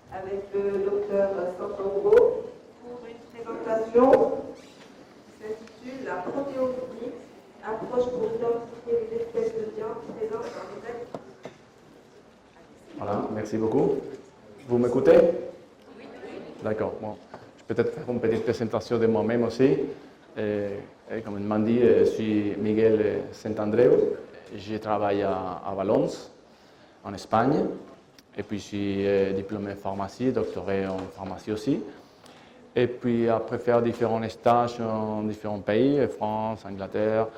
Avec le docteur Sentan pour une présentation qui s'intitule La Protéomique, approche pour identifier les espèces de viande présentes dans les aliments. Voilà, merci beaucoup. Vous m'écoutez? Oui. D'accord. Bon, je vais peut-être faire une petite présentation de moi-même aussi. Comme il m'a dit, je suis Miguel Santandreu. Je travaille à Valence, en Espagne. Et puis, je suis diplômé en pharmacie, doctoré en pharmacie aussi. Et puis, après faire différents stages dans différents pays, France, Angleterre,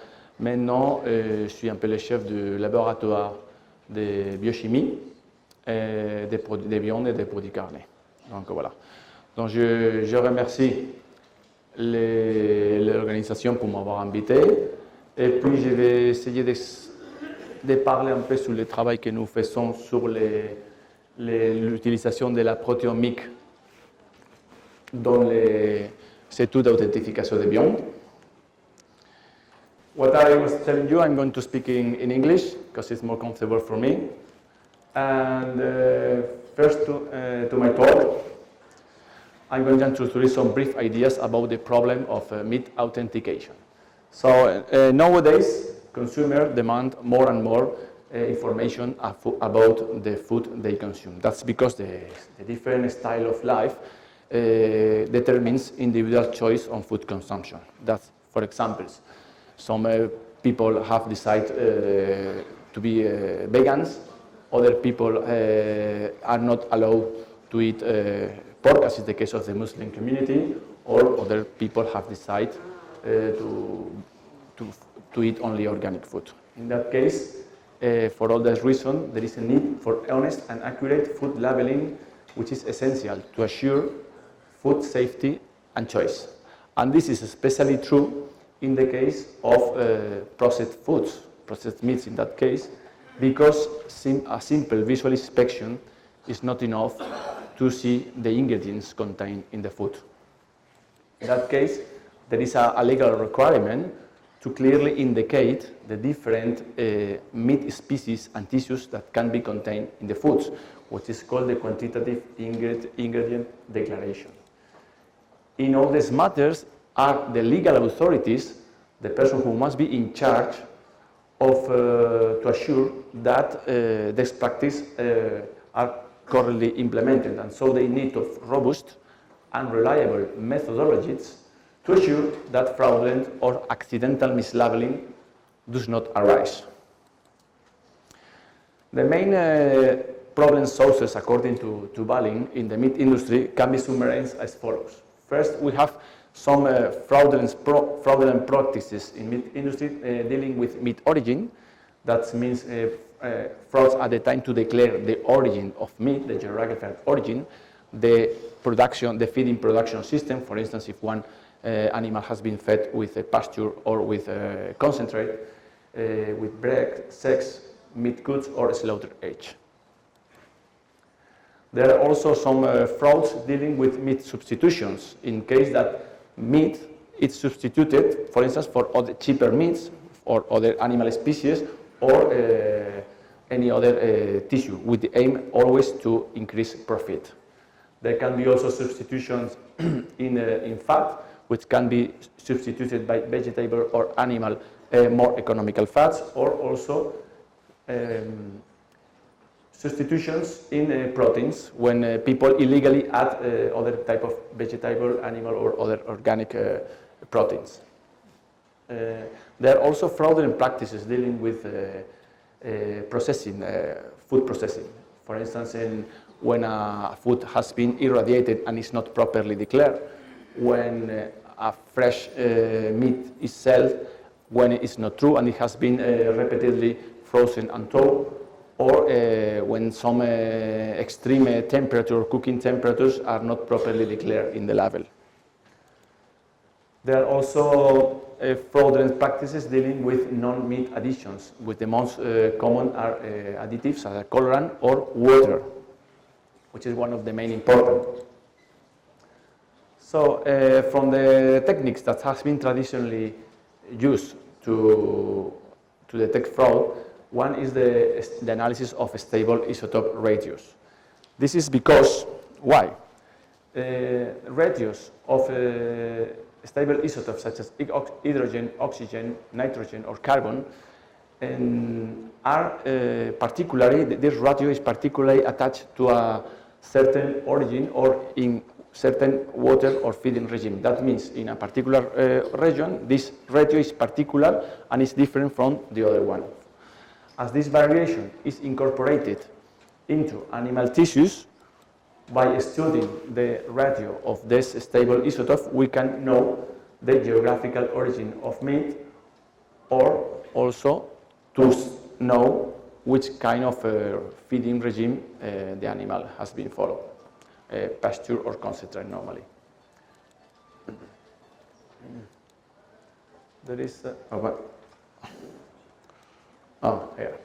maintenant, je suis un peu le chef du laboratoire de biochimie, des viandes et des produits carnés. Donc, voilà. Donc, je remercie l'organisation pour m'avoir invité. Et puis, je vais essayer de parler un peu sur le travail que nous faisons sur l'utilisation de la protéomique dans les études d'authentification de viande. What I was telling you, I'm going to speak in English because it's more comfortable for me. And first to my talk, I'm going to introduce some brief ideas about the problem of meat authentication. So nowadays, consumers demand more and more information about the food they consume. That's because the different style of life determines individual choice on food consumption. That's, for example, some people have decided to be vegans. Other people are not allowed to eat pork, as is the case of the Muslim community, or other people have decided to eat only organic food. In that case, for all those reasons, there is a need for honest and accurate food labeling, which is essential to assure food safety and choice. And this is especially true in the case of processed foods, processed meats in that case, because a simple visual inspection is not enough to see the ingredients contained in the food. In that case, there is a legal requirement to clearly indicate the different meat species and tissues that can be contained in the foods, which is called the quantitative ingredient declaration. In all these matters are the legal authorities, the person who must be in charge of to assure that this practice are correctly implemented, and so they need of robust and reliable methodologies to assure that fraudulent or accidental mislabeling does not arise. The main problem sources, according to Balin, in the meat industry can be summarized as follows. First, we have some fraudulent practices in meat industry dealing with meat origin. That means frauds at the time to declare the origin of meat, the geographical origin, the feeding production system. For instance, if one animal has been fed with a pasture or with a concentrate, with bread, sex, meat goods, or slaughter age. There are also some frauds dealing with meat substitutions, in case that meat is substituted, for instance, for other cheaper meats or other animal species or any other tissue, with the aim always to increase profit. There can be also substitutions in fat, which can be substituted by vegetable or animal more economical fats, or also substitutions in proteins when people illegally add other type of vegetable, animal, or other organic proteins. There are also fraudulent practices dealing with processing, food processing. For instance, when a food has been irradiated and is not properly declared, when a fresh meat is sold, when it is not true and it has been repeatedly frozen and thawed, or when some extreme temperature, cooking temperatures are not properly declared in the label. There are also fraudulent practices dealing with non-meat additions, with the most common are additives such as colorant or water, which is one of the main important. So from the techniques that has been traditionally used to detect fraud, one is the analysis of stable isotope ratios. This is because, why? Ratios of stable isotopes such as hydrogen, oxygen, nitrogen, or carbon are particularly, this ratio is particularly attached to a certain origin or in certain water or feeding regime. That means in a particular region, this ratio is particular and is different from the other one. As this variation is incorporated into animal tissues, by studying the ratio of this stable isotope, we can know the geographical origin of meat, or also to know which kind of feeding regime the animal has been followed, pasture or concentrate normally. There is, here.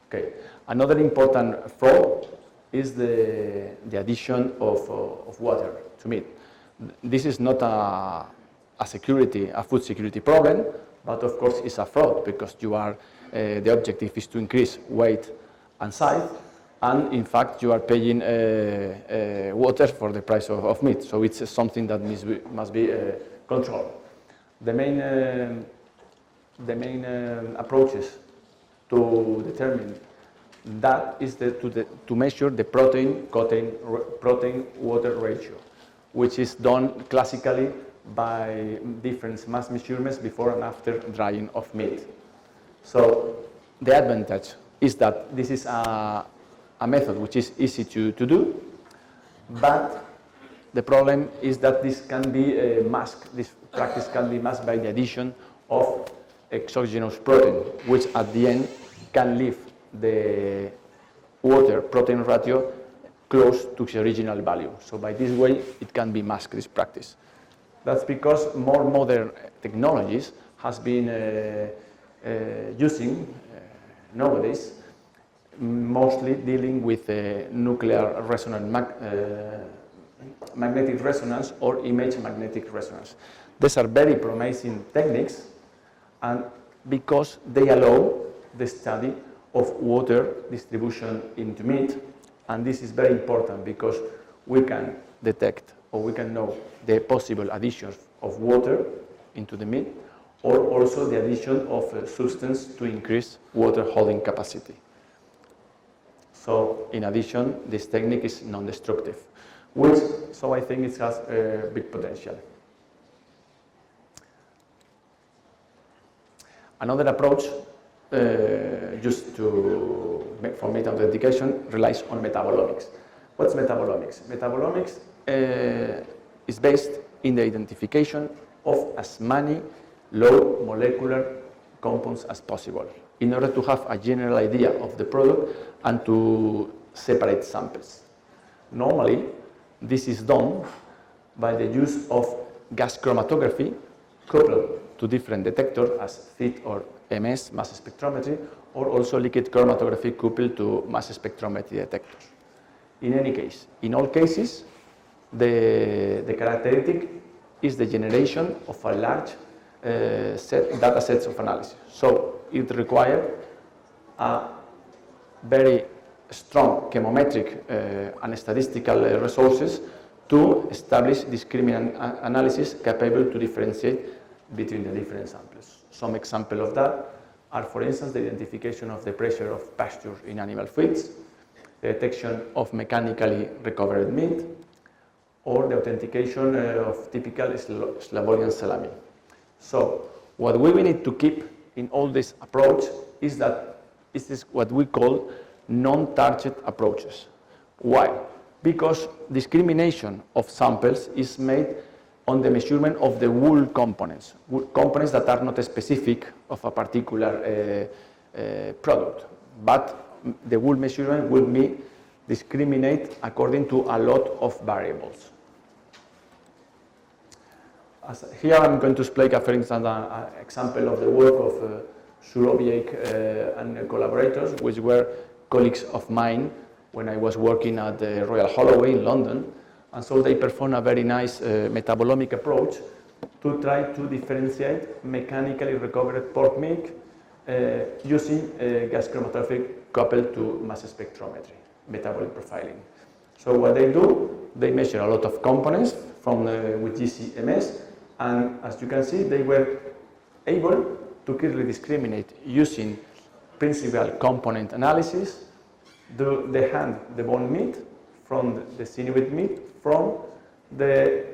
Okay. Another important fraud is the addition of water to meat. This is not a food security problem, but of course it's a fraud because the objective is to increase weight and size, and in fact you are paying water for the price of meat. So it's something that must be controlled. The main approaches to determine that is to measure the protein-water ratio, which is done classically by different mass measurements before and after drying of meat. So the advantage is that this is a method which is easy to do, but the problem is that this can be masked, this practice can be masked by the addition of exogenous protein, which at the end can leave the water protein ratio close to the original value. So by this way, it can be masked, this practice. That's because more modern technologies has been using nowadays, mostly dealing with nuclear resonance, magnetic resonance or image magnetic resonance. These are very promising techniques, and because they allow the study of water distribution into meat, and this is very important because we can detect or we can know the possible additions of water into the meat, or also the addition of a substance to increase water holding capacity. So in addition, this technique is non-destructive, so I think it has big potential. Another approach used for meat authentication relies on metabolomics. What's metabolomics? Metabolomics is based in the identification of as many low molecular compounds as possible in order to have a general idea of the product and to separate samples. Normally, this is done by the use of gas chromatography coupled to different detectors as FIT or MS, mass spectrometry, or also liquid chromatography coupled to mass spectrometry detectors. In any case, in all cases, the characteristic is the generation of a large data sets of analysis. So it requires a very strong chemometric and statistical resources to establish discriminant analysis capable to differentiate between the different samples. Some examples of that are, for instance, the identification of the pressure of pasture in animal feeds, the detection of mechanically recovered meat, or the authentication of typical Slavonian salami. So what we need to keep in all this approach is that This is what we call non-target approaches. Why? Because discrimination of samples is made on the measurement of the whole components that are not specific of a particular product, but the whole measurement will be discriminate according to a lot of variables. Here I'm going to explain, for instance, an example of the work of Suroviec and collaborators, which were colleagues of mine when I was working at the Royal Holloway in London. And so they performed a very nice metabolomic approach to try to differentiate mechanically recovered pork meat using gas chromatography coupled to mass spectrometry, metabolic profiling. So what they do, they measure a lot of components with GCMS, and as you can see, they were able to clearly discriminate using principal component analysis, the bone meat from the sinewy meat from the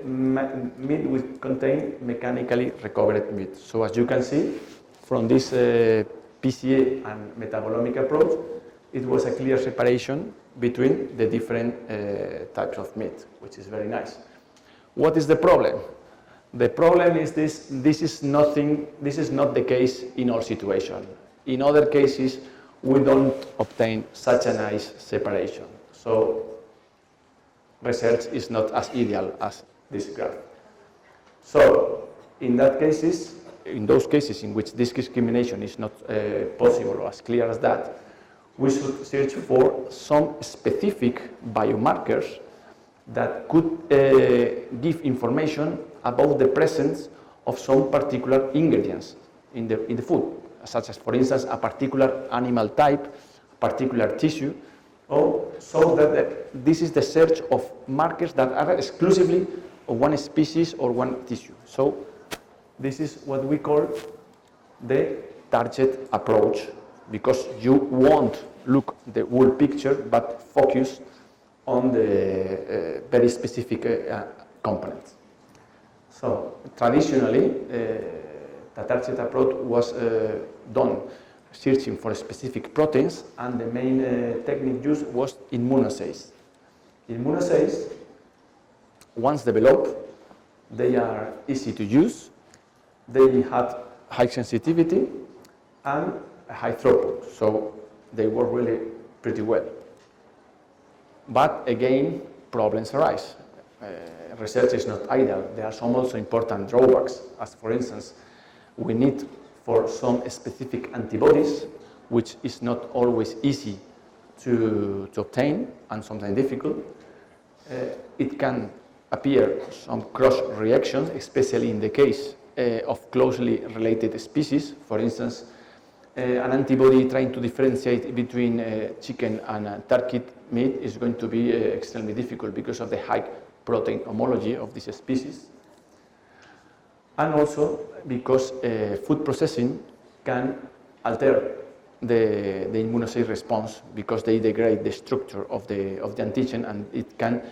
meat which contain mechanically recovered meat. So as you can see from this PCA and metabolomic approach, it was a clear separation between the different types of meat, which is very nice. What is the problem? The problem is this is not the case in all situations. In other cases, we don't obtain such a nice separation. So research is not as ideal as this graph. So in those cases in which this discrimination is not possible or as clear as that, we should search for some specific biomarkers that could give information about the presence of some particular ingredients in the food, such as, for instance, a particular animal type, particular tissue, so that this is the search of markers that are exclusively of one species or one tissue. So this is what we call the target approach, because you won't look the whole picture but focus on the very specific components. So traditionally, the target approach was done searching for specific proteins, and the main technique used was immunoassays. Immunoassays, once developed, they are easy to use, they had high sensitivity and high throughput, so they work really pretty well. But again, problems arise. Research is not ideal. There are some also important drawbacks, as for instance, we need for some specific antibodies, which is not always easy to obtain and sometimes difficult. It can appear some cross reactions, especially in the case of closely related species. For instance, an antibody trying to differentiate between chicken and turkey meat is going to be extremely difficult because of the high protein homology of this species. And also because food processing can alter the immunoassay response, because they degrade the structure of the antigen, and it can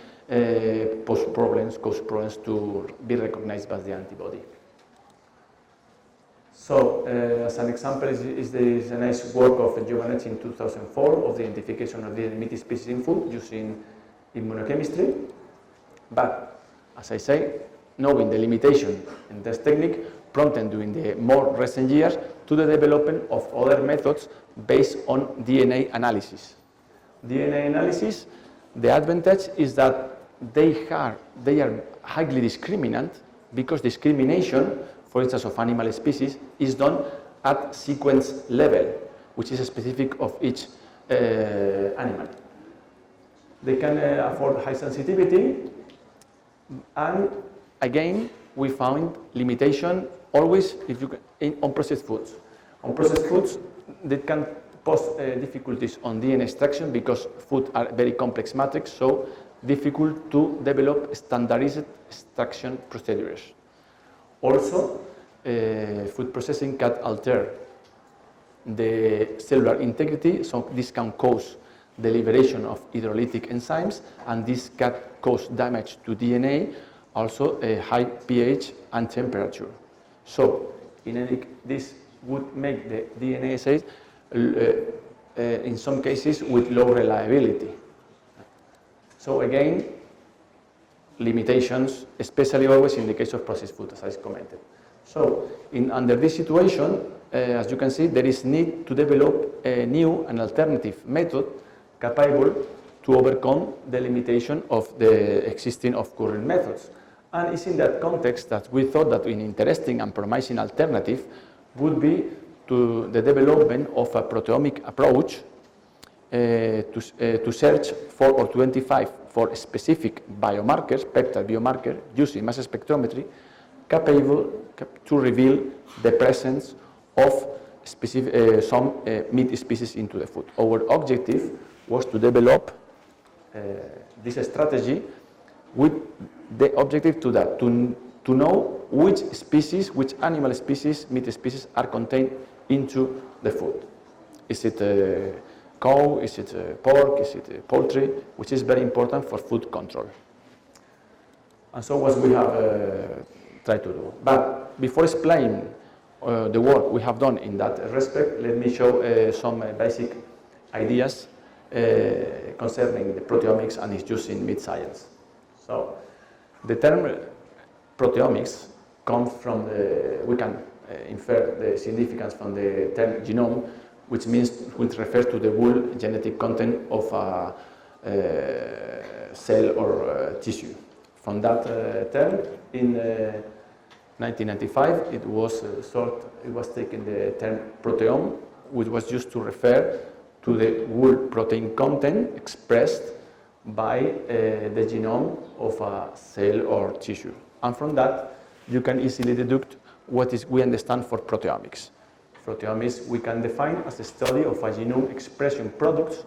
cause problems to be recognized by the antibody. So, as an example, is a nice work of Giovanetti in 2004 of the identification of the meaty species in food using immunochemistry. But, as I say, knowing the limitation in this technique prompted during the more recent years to the development of other methods based on DNA analysis. DNA analysis, the advantage is that they are highly discriminant, because discrimination, for instance, of animal species, is done at sequence level, which is specific of each animal. They can afford high sensitivity, and again, we found limitation always on processed foods. On processed foods, they can pose difficulties on DNA extraction, because food are very complex matrix, so difficult to develop standardized extraction procedures. Also, food processing can alter the cellular integrity, so this can cause the liberation of hydrolytic enzymes, and this can cause damage to DNA, also a high pH and temperature. So, this would make the DNA assays in some cases with low reliability. So again, limitations, especially always in the case of processed food, as I commented. So under this situation, as you can see, there is need to develop a new and alternative method capable to overcome the limitation of the existing of current methods. And it's in that context that we thought that an interesting and promising alternative would be to the development of a proteomic approach to search for or to identify for specific biomarkers, peptide biomarker, using mass spectrometry, capable to reveal the presence of specific, some meat species into the food. Our objective was to develop this strategy with the objective to know which species, which animal species, meat species are contained into the food. Is it a cow, is it a pork, is it a poultry, which is very important for food control. And so what we have tried to do. But before explaining the work we have done in that respect, let me show some basic ideas concerning the proteomics and its use in meat science. So the term proteomics comes from we can infer the significance from the term genome, which refers to the whole genetic content of a cell or tissue. From that term, in 1995, it was taken the term proteome, which was used to refer to the whole protein content expressed by the genome of a cell or tissue. And from that, you can easily deduct what we understand for proteomics. Proteomics we can define as a study of a genome expression products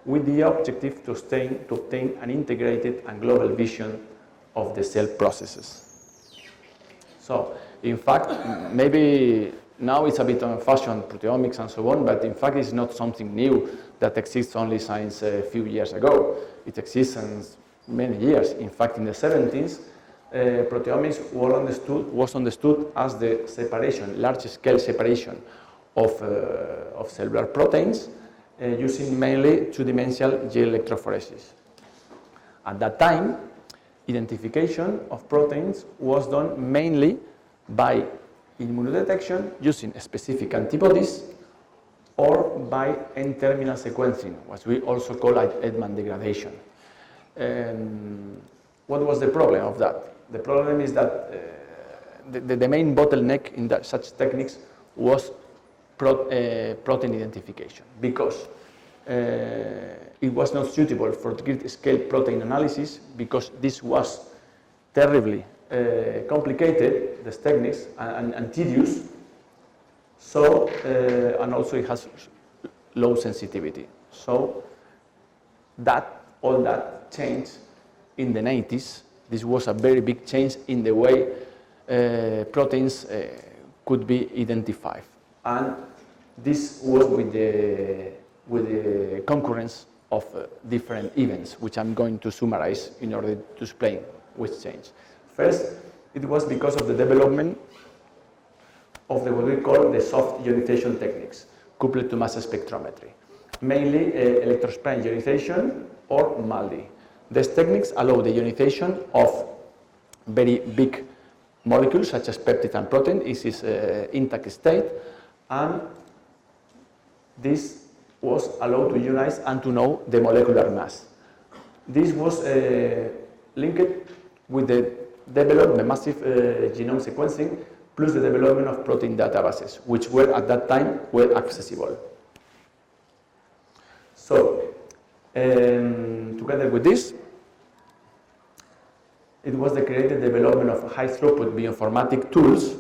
with the objective to obtain an integrated and global vision of the cell processes. So, in fact, maybe now it's a bit on fashion, proteomics and so on, but in fact it's not something new that exists only since a few years ago. It exists since many years. In fact, in the 70s, proteomics was understood as the separation, large-scale separation of cellular proteins using mainly two-dimensional gel electrophoresis. At that time, identification of proteins was done mainly by immunodetection using specific antibodies or by N-terminal sequencing, what we also call Edman degradation. What was the problem of that? The problem is that the main bottleneck in such techniques was protein identification, because it was not suitable for grid-scale protein analysis, because this was terribly complicated, these techniques, and tedious. So, and also it has low sensitivity. So, all that changed in the 90s. This was a very big change in the way proteins could be identified. And this was with the concurrence of different events, which I'm going to summarize in order to explain which changed. First, it was because of the development of what we call the soft ionization techniques, coupled to mass spectrometry, mainly electrospray ionization or MALDI. These techniques allow the ionization of very big molecules, such as peptide and protein, in its intact state, and this was allowed to ionize and to know the molecular mass. This was linked with the development, massive genome sequencing, plus the development of protein databases, which were at that time well accessible. So, together with this, it was the created development of high-throughput bioinformatic tools,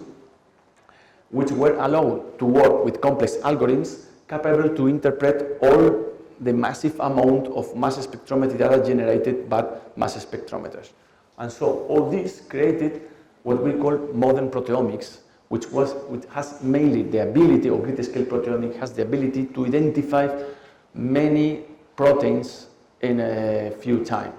which were allowed to work with complex algorithms capable to interpret all the massive amount of mass spectrometry data generated by mass spectrometers. And so all this created what we call modern proteomics, which has mainly the ability, or grid-scale proteomics has the ability to identify many proteins in a few time.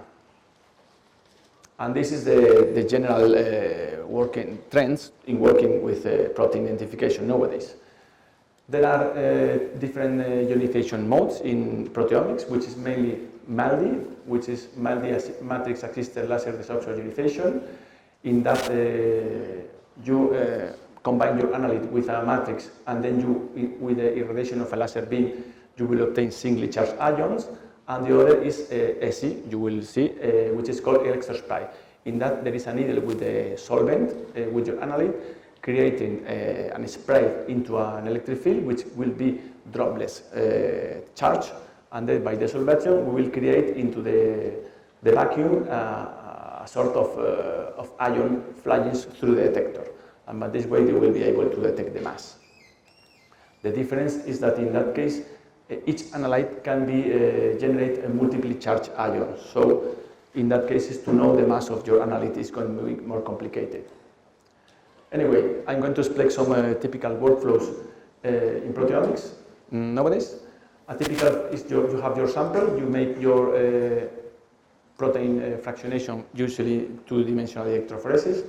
And this is the general working trends in working with protein identification nowadays. There are different ionization modes in proteomics, which is mainly MALDI, which is MALDI matrix assisted laser desorption ionization. In that, you combine your analyte with a matrix, and then you, with the irradiation of a laser beam, you will obtain singly charged ions. And the other is ESI, you will see, which is called electrospray. In that, there is a needle with a solvent, with your analyte, creating a spray into an electric field, which will be dropless charge, and then by desolvation, we will create into the vacuum a sort of ion flying through the detector. And by this way, you will be able to detect the mass. The difference is that in that case, each analyte can be generate a multiply charged ion. So in that case, to know the mass of your analyte is going to be more complicated. Anyway, I'm going to explain some typical workflows in proteomics nowadays. A typical is you have your sample, you make your protein fractionation, usually two-dimensional electrophoresis.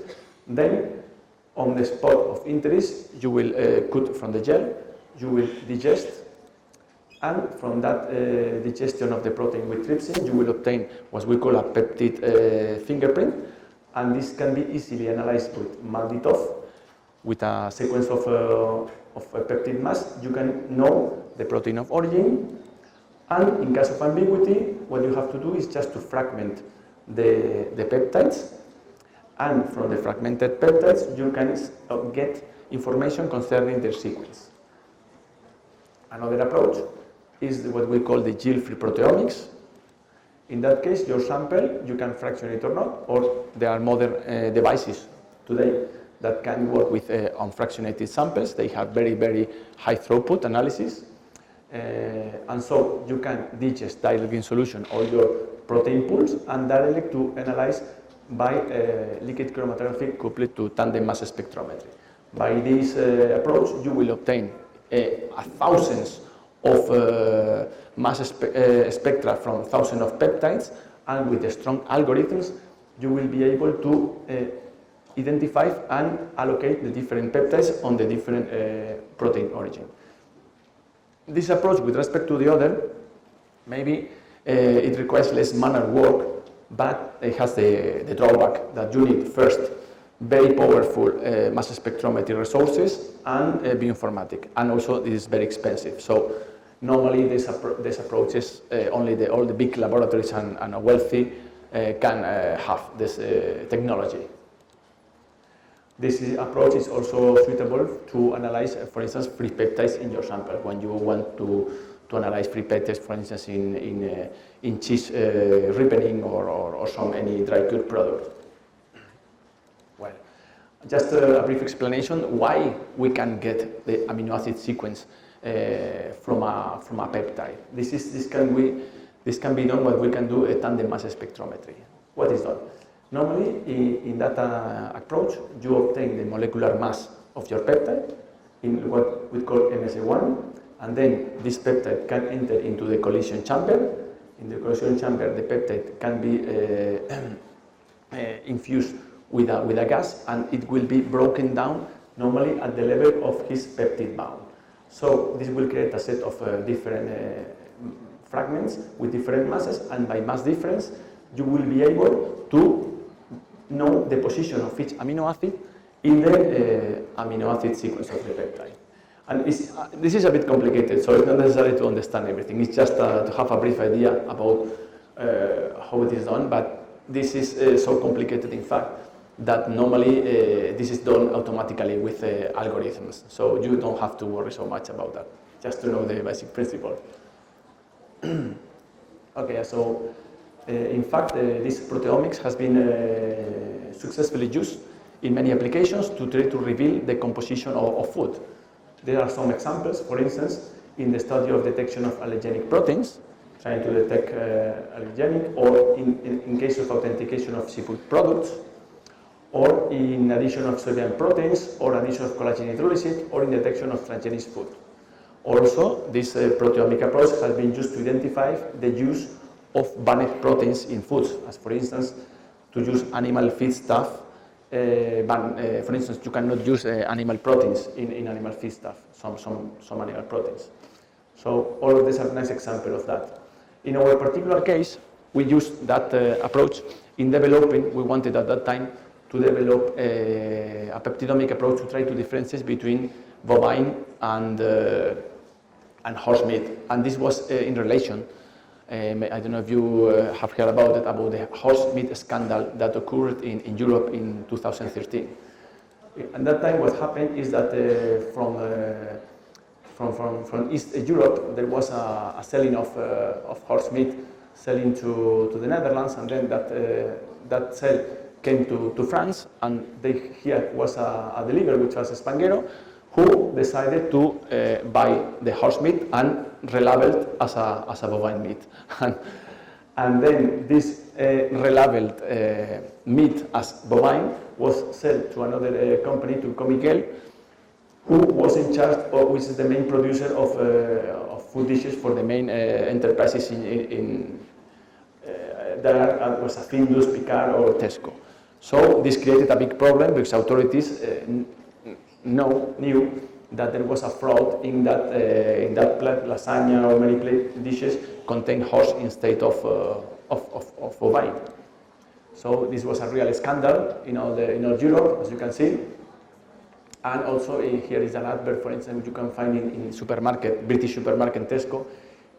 Then, on the spot of interest, you will cut from the gel, you will digest, and from that digestion of the protein with trypsin, you will obtain what we call a peptide fingerprint, and this can be easily analyzed with MALDI-TOF. With a sequence of a peptide mass, you can know the protein of origin, and in case of ambiguity, what you have to do is just to fragment the peptides, and from the fragmented peptides, you can get information concerning their sequence. Another approach is what we call the yield-free proteomics. In that case, your sample, you can fraction it or not, or there are modern devices today that can work with unfractionated samples. They have very, very high throughput analysis. And so you can digest directly in solution all your protein pools and directly to analyze by liquid chromatography coupled to tandem mass spectrometry. By this approach, you will obtain thousands of mass spectra from thousands of peptides, and with the strong algorithms, you will be able to identify and allocate the different peptides on the different protein origin. This approach, with respect to the other, maybe it requires less manual work, but it has the drawback that you need first very powerful mass spectrometry resources and bioinformatics, and also it is very expensive. So normally these approaches only all the big laboratories and wealthy can have this technology. This approach is also suitable to analyze, for instance, free peptides in your sample when you want to analyze free peptides, for instance, in cheese ripening or any dry cured product. Well, just a brief explanation why we can get the amino acid sequence from a peptide. This can be done what we can do a tandem mass spectrometry. What is done? Normally, in that approach, you obtain the molecular mass of your peptide in what we call MSA1, and then this peptide can enter into the collision chamber. In the collision chamber, the peptide can be infused with a gas, and it will be broken down normally at the level of his peptide bound. So this will create a set of different fragments with different masses, and by mass difference, you will be able to know the position of each amino acid in the amino acid sequence of the peptide. And this is a bit complicated, so it's not necessary to understand everything. It's just to have a brief idea about how it is done, but this is so complicated, in fact, that normally this is done automatically with algorithms. So you don't have to worry so much about that, just to know the basic principle. Okay, so in fact, this proteomics has been successfully used in many applications to try to reveal the composition of food. There are some examples, for instance, in the study of detection of allergenic proteins, trying to detect allergenic, or in case of authentication of seafood products, or in addition of soybean proteins, or addition of collagen hydrolysis, or in detection of transgenic food. Also, this proteomic approach has been used to identify the use of banned proteins in foods, as for instance, to use animal feedstuff for instance, you cannot use animal proteins in animal feed stuff, some animal proteins. So all of these are nice examples of that. In our particular case, we used that approach in developing. We wanted at that time to develop a peptidomic approach to try to differentiate between bovine and horse meat. And this was in relation, I don't know if you have heard about it, about the horse meat scandal that occurred in Europe in 2013. At that time, what happened is that from East Europe, there was a selling of horse meat selling to the Netherlands, and then that sale came to France, and here was a delivery, which was Spanghero, who decided to buy the horse meat and relabeled as a bovine meat. And then this relabeled meat as bovine was sold to another company, to Comigel, who was in charge, which is the main producer of food dishes for the main enterprises there was a Findus, Picard, or Tesco. So this created a big problem because authorities knew that there was a fraud in that plate, lasagna or many dishes contained horse instead of bovine. So this was a real scandal in all Europe, as you can see. And also here is an advert, for instance, you can find in supermarket, British supermarket Tesco,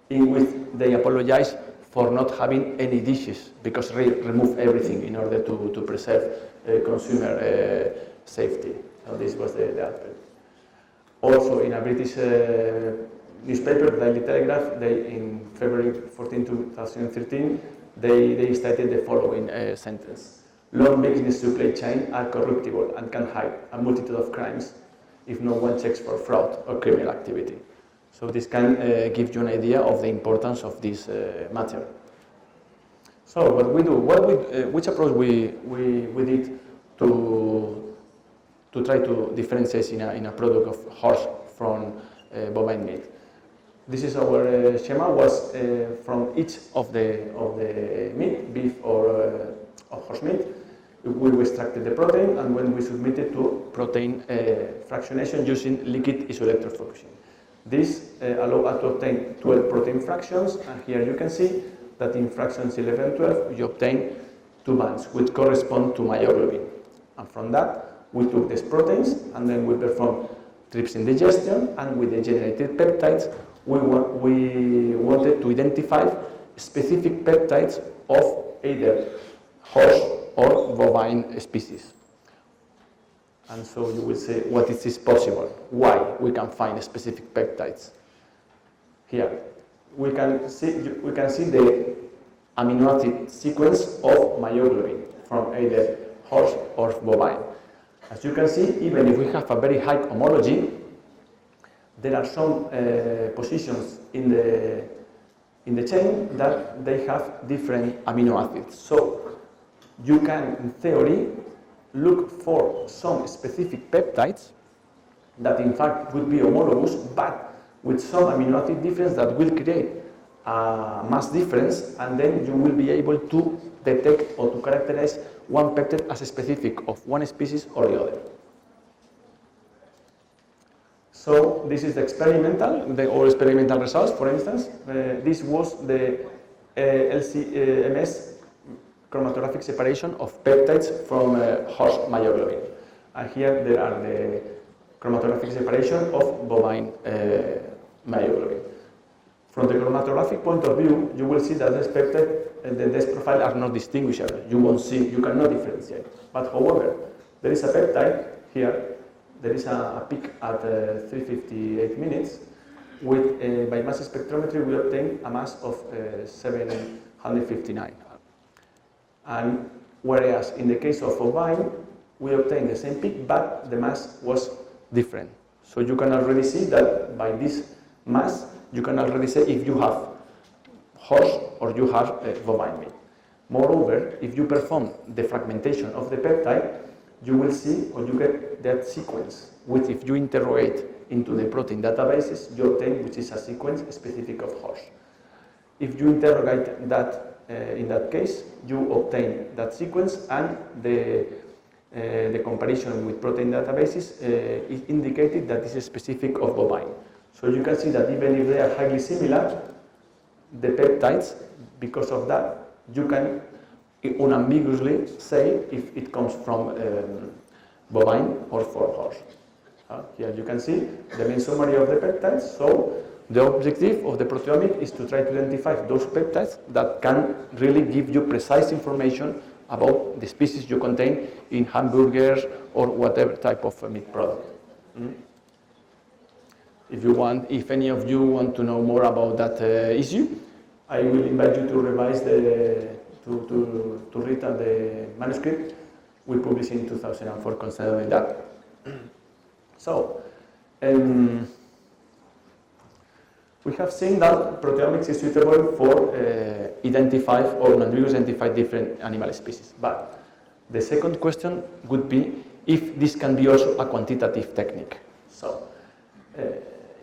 in which they apologize for not having any dishes because they remove everything in order to preserve consumer safety. So this was the advert. Also in a British newspaper, the Daily Telegraph, in February 14, 2013, they stated the following sentence. Long business supply chain are corruptible and can hide a multitude of crimes if no one checks for fraud or criminal activity. So this can give you an idea of the importance of this matter. So what we do, which approach we did to try to differentiate in a product of horse from bovine meat. This is our schema. Was from each of the meat, beef or horse meat. We extracted the protein, and when we submitted to protein fractionation using liquid isoelectrophoresis. This allowed us to obtain 12 protein fractions, and here you can see that in fractions 11 and 12 you obtain 2 bands which correspond to myoglobin. And from that we took these proteins and then we performed trypsin digestion, and with the generated peptides we wanted to identify specific peptides of either horse or bovine species. And so you will say, what is this possible? Why we can find specific peptides? Here, we can see the amino acid sequence of myoglobin from either horse or bovine. As you can see, even if we have a very high homology, there are some positions in the chain that they have different amino acids. So you can, in theory, look for some specific peptides that in fact would be homologous, but with some amino acid difference that will create a mass difference, and then you will be able to detect or to characterize one peptide as a specific of one species or the other. So this is the experimental results. For instance, this was the LC-MS chromatographic separation of peptides from horse myoglobin. And here there are the chromatographic separation of bovine myoglobin. From the chromatographic point of view, you will see that this peptide, this profile are not distinguishable. You cannot differentiate. But however, there is a peptide here. There is a peak at 358 minutes. With by mass spectrometry, we obtain a mass of 759. And whereas in the case of bovine, we obtain the same peak, but the mass was different. So you can already see that by this mass, you can already say if you have horse or you have bovine meat. Moreover, if you perform the fragmentation of the peptide, you will see or you get that sequence, which if you interrogate into the protein databases, you obtain which is a sequence specific of horse. If you interrogate that, in that case, you obtain that sequence and the the comparison with protein databases, it indicated that this is specific of bovine. So you can see that even if they are highly similar, the peptides, because of that, you can unambiguously say if it comes from bovine or from horse. Here you can see the main summary of the peptides. So the objective of the proteomic is to try to identify those peptides that can really give you precise information about the species you contain in hamburgers or whatever type of meat product. If any of you want to know more about that issue, I will invite you to revise to read the manuscript we published in 2004 concerning that. So, we have seen that proteomics is suitable for identify or non-ambiguously identify different animal species. But the second question would be if this can be also a quantitative technique. So,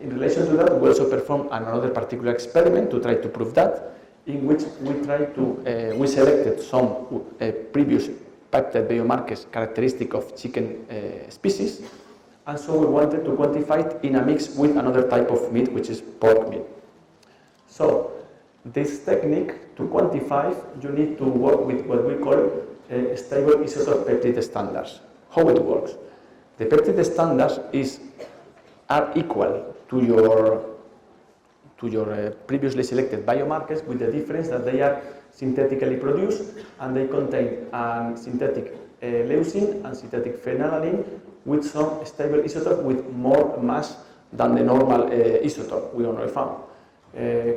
in relation to that, we also performed another particular experiment to try to prove that, in which we selected some previous peptide biomarkers characteristic of chicken species, and so we wanted to quantify it in a mix with another type of meat, which is pork meat. So this technique, to quantify, you need to work with what we call stable isotope peptide standards. How it works? The peptide standards are equal to your previously selected biomarkers, with the difference that they are synthetically produced and they contain synthetic leucine and synthetic phenylalanine with some stable isotope with more mass than the normal isotope we already found,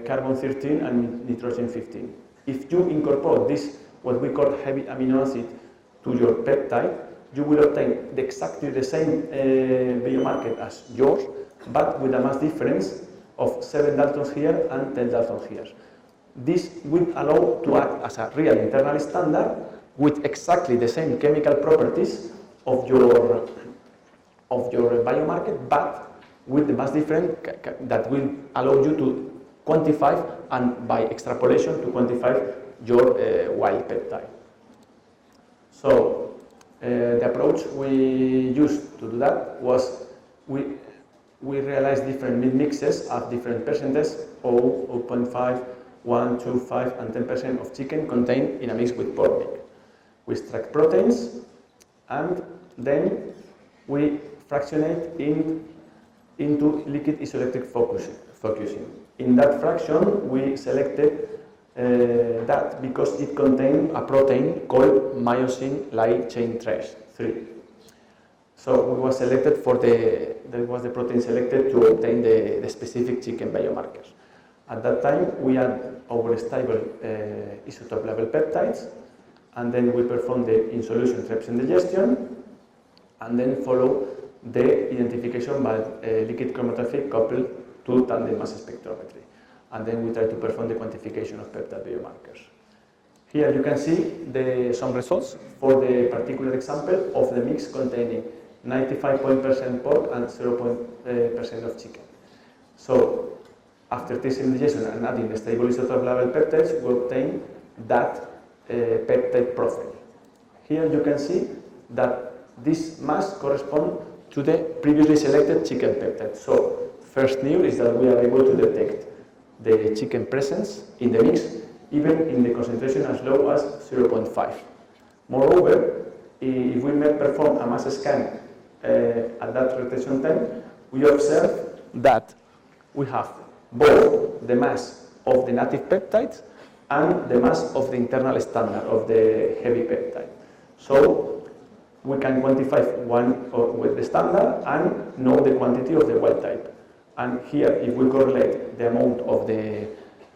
carbon-13 and nitrogen-15. If you incorporate this, what we call heavy amino acid, to your peptide, you will obtain exactly the same biomarker as yours, but with a mass difference of 7 daltons here and 10 daltons here. This will allow to act as a real internal standard with exactly the same chemical properties of your biomarker, but with the mass difference that will allow you to quantify and by extrapolation to quantify your wild peptide. So the approach we used to do that was we realized different meat mixes at different percentages, 0.5, 1, 2, 5, and 10% of chicken contained in a mix with pork meat. We extract proteins and then we fractionate into liquid isoelectric focusing. In that fraction, we selected that because it contained a protein called myosin light chain 3. So it was selected that was the protein selected to obtain the specific chicken biomarkers. At that time, we had our stable isotope level peptides, and then we performed the in solution trypsin digestion, and then follow the identification by liquid chromatography coupled to tandem mass spectrometry. And then we try to perform the quantification of peptide biomarkers. Here you can see some results for the particular example of the mix containing 95% pork and 0% of chicken. So after trypsin digestion and adding the stable isotope level peptides, we obtain that peptide profile. Here you can see that this mass corresponds to the previously selected chicken peptide. So first news is that we are able to detect the chicken presence in the mix, even in the concentration as low as 0.5. Moreover, if we may perform a mass scan at that rotation time, we observe that we have both the mass of the native peptides and the mass of the internal standard of the heavy peptide. So we can quantify one with the standard and know the quantity of the wild type. And here, if we correlate the amount of the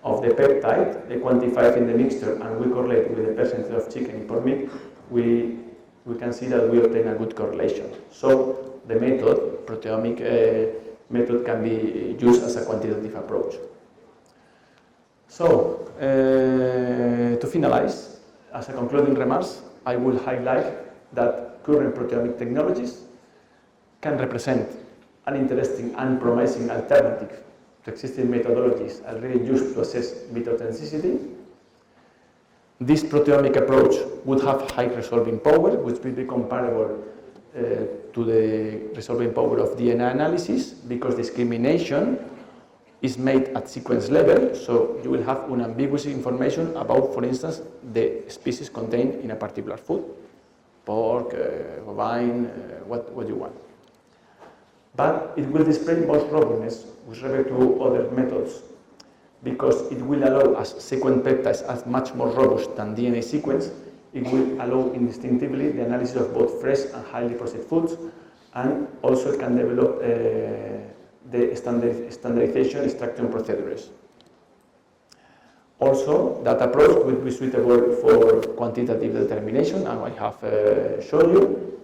peptide, the quantified in the mixture, and we correlate with the percentage of chicken in pork meat, we can see that we obtain a good correlation. So the method, proteomic method, can be used as a quantitative approach. So to finalize, as a concluding remarks, I will highlight that current proteomic technologies can represent an interesting and promising alternative to existing methodologies already used to assess meat authenticity. This proteomic approach would have high resolving power, which will be comparable to the resolving power of DNA analysis, because discrimination is made at sequence level, so you will have unambiguous information about, for instance, the species contained in a particular food, pork, wine, what you want. But it will display more robustness with respect to other methods, because it will allow, as sequence peptides are much more robust than DNA sequence, it will allow instinctively the analysis of both fresh and highly processed foods, and also can develop the standardization extraction procedures. Also, that approach will be suitable for quantitative determination, and I have shown you.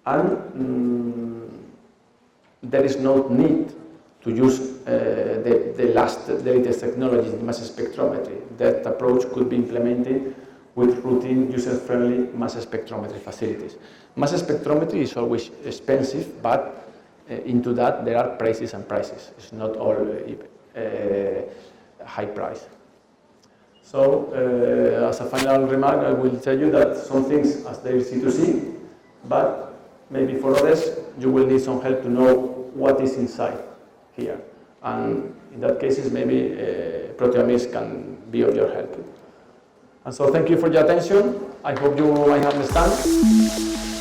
And there is no need to use the latest technology in mass spectrometry. That approach could be implemented with routine, user-friendly mass spectrometry facilities. Mass spectrometry is always expensive, but into that there are prices and prices. It's not all high price. So, as a final remark, I will tell you that some things are there easy to see, but maybe for others you will need some help to know what is inside here. And in that case, maybe proteomics can be of your help. And so thank you for your attention. I hope you might understand.